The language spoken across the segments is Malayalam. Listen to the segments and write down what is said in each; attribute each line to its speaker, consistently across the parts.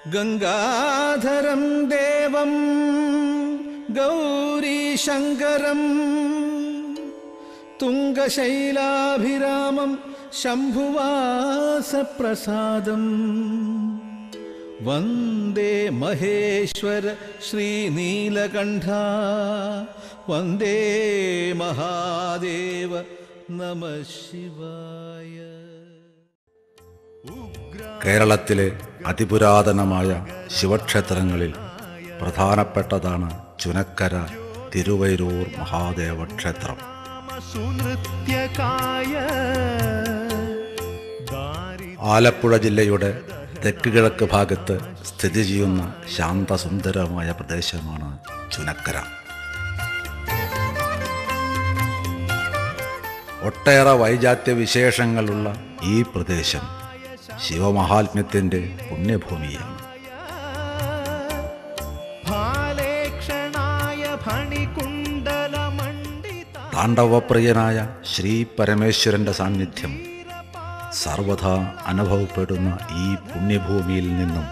Speaker 1: ഗംഗാധരം ദേവം ഗൗരീശങ്കരം തുംഗശൈലാഭിരാമം ശംഭുവാസപ്രസാദം വന്ദേ മഹേശ്വര ശ്രീനീലകണ്ഠ വന്ദേ മഹാദേവ നമഃ ശിവായ.
Speaker 2: കേരളത്തിലെ അതിപുരാതനമായ ശിവക്ഷേത്രങ്ങളിൽ പ്രധാനപ്പെട്ടതാണ് ചുനക്കര തിരുവൈരൂർ മഹാദേവ ക്ഷേത്രം. ആലപ്പുഴ ജില്ലയുടെ തെക്ക് കിഴക്ക് ഭാഗത്ത് സ്ഥിതി ചെയ്യുന്ന ശാന്തസുന്ദരമായ പ്രദേശമാണ് ചുനക്കര. ഒട്ടേറെ വൈജാത്യ വിശേഷങ്ങളുള്ള ഈ പ്രദേശം ശിവമഹാത്മ്യത്തിൻ്റെ പുണ്യഭൂമിയാണ്. താണ്ഡവപ്രിയനായ ശ്രീ പരമേശ്വരൻ്റെ സാന്നിധ്യം സർവഥാ അനുഭവപ്പെടുന്ന ഈ പുണ്യഭൂമിയിൽ നിന്നും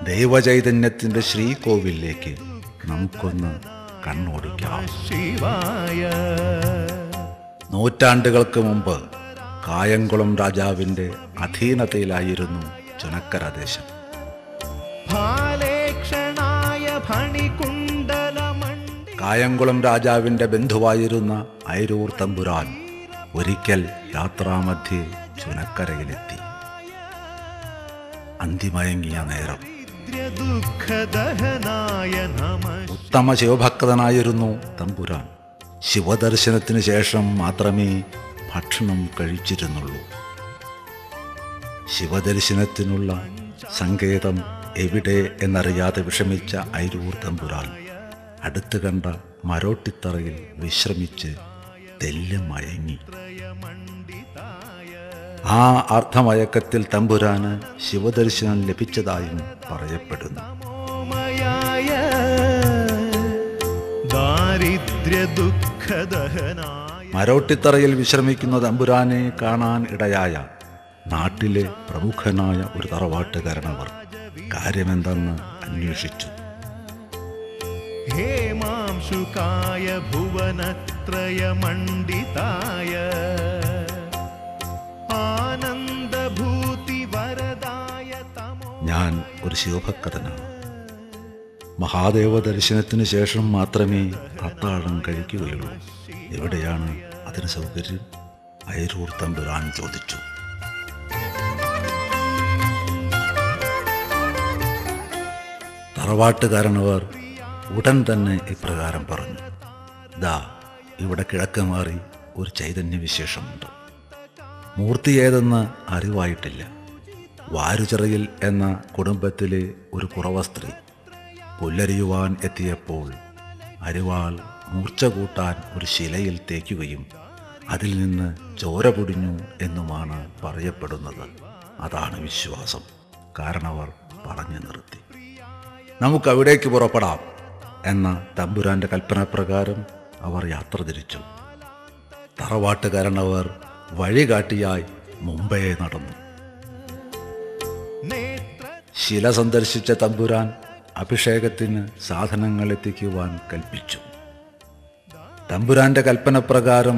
Speaker 2: ദൈവചൈതന്യത്തിൻ്റെ ശ്രീകോവിലേക്ക് നമുക്കൊന്ന് കണ്ണോടിക്കാം. നൂറ്റാണ്ടുകൾക്ക് മുമ്പ് കായംകുളം രാജാവിൻ്റെ അധീനതയിലായിരുന്നു ചുനക്കര ദേശം. കായംകുളം രാജാവിൻ്റെ ബന്ധുവായിരുന്ന ഐരൂർ തമ്പുരാൻ ഒരിക്കൽ യാത്രാമധ്യേ ചുനക്കരയിലെത്തി. അന്തിമയങ്ങിയ നേരം. ഉത്തമ ശിവഭക്തനായിരുന്നു തമ്പുരാൻ. ശിവദർശനത്തിന് ശേഷം മാത്രമേ ഭക്ഷണം കഴിച്ചിരുന്നുള്ളൂ. ശിവദർശനത്തിനുള്ള സങ്കേതം എവിടെ എന്നറിയാതെ വിഷമിച്ച ഐരൂർ തമ്പുരാൻ അടുത്ത് കണ്ട മരോട്ടിത്തറയിൽ വിശ്രമിച്ച് തെല്ല് മയങ്ങി. ആ അർദ്ധമയക്കത്തിൽ തമ്പുരാന് ശിവദർശനം ലഭിച്ചതായും പറയപ്പെടുന്നു. മരോട്ടിത്തറയിൽ വിശ്രമിക്കുന്ന തമ്പുരാനെ കാണാൻ ഇടയായ നാട്ടിലെ പ്രമുഖനായ ഒരു തറവാട്ടുകാരനവർ കാര്യമെന്തെന്ന് അന്വേഷിച്ചു.
Speaker 3: ഹേമാംശുകായ ഭുവനത്രയമണ്ഡിതായ ആനന്ദഭൂതി വരദായ തമോ.
Speaker 2: ഞാൻ ഒരു ശിവഭക്തനാണ്. മഹാദേവ ദർശനത്തിന് ശേഷം മാത്രമേ അത്താഴം കഴിക്കുകയുള്ളൂ. എവിടെയാണ് അതിന് സൗകര്യം? ഐരൂർ തമ്പുരാൻ ചോദിച്ചു. തറവാട്ടുകാരനവർ ഉടൻ തന്നെ ഇപ്രകാരം പറഞ്ഞു. ദാ ഇവിടെ കിഴക്ക് മാറി ഒരു ചൈതന്യവിശേഷമുണ്ട്. മൂർത്തി ഏതെന്ന് അറിവായിട്ടില്ല. വാരുചിറയിൽ എന്ന കുടുംബത്തിലെ ഒരു കുറവ സ്ത്രീ പുല്ലരിയുവാൻ എത്തിയപ്പോൾ അരിവാൾ മൂർച്ച കൂട്ടാൻ ഒരു ശിലയിൽ തേക്കുകയും അതിൽ നിന്ന് ചോര പൊടിഞ്ഞു എന്നുമാണ് പറയപ്പെടുന്നത്. അതാണ് വിശ്വാസം. കാരണവർ പറഞ്ഞു നിർത്തി. നമുക്കവിടേക്ക് പുറപ്പെടാം എന്ന തമ്പുരാൻ്റെ കൽപ്പനപ്രകാരം അവർ യാത്ര തിരിച്ചു. തറവാട്ടുകാരനവർ വഴികാട്ടിയായി മുമ്പേ നടന്നു. ശില സന്ദർശിച്ച തമ്പുരാൻ അഭിഷേകത്തിന് സാധനങ്ങൾ എത്തിക്കുവാൻ കൽപ്പിച്ചു. തമ്പുരാൻ്റെ കൽപ്പനപ്രകാരം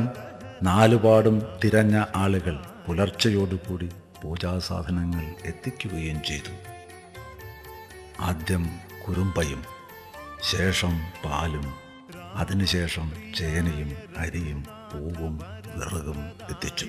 Speaker 2: നാലുപാടും തിരഞ്ഞ ആളുകൾ പുലർച്ചയോടുകൂടി പൂജാസാധനങ്ങൾ എത്തിക്കുകയും ചെയ്തു. ആദ്യം കുറുമ്പയും, ശേഷം പാലും, അതിനുശേഷം ചേനയും അരിയും പൂവും വിറകും എത്തിച്ചു.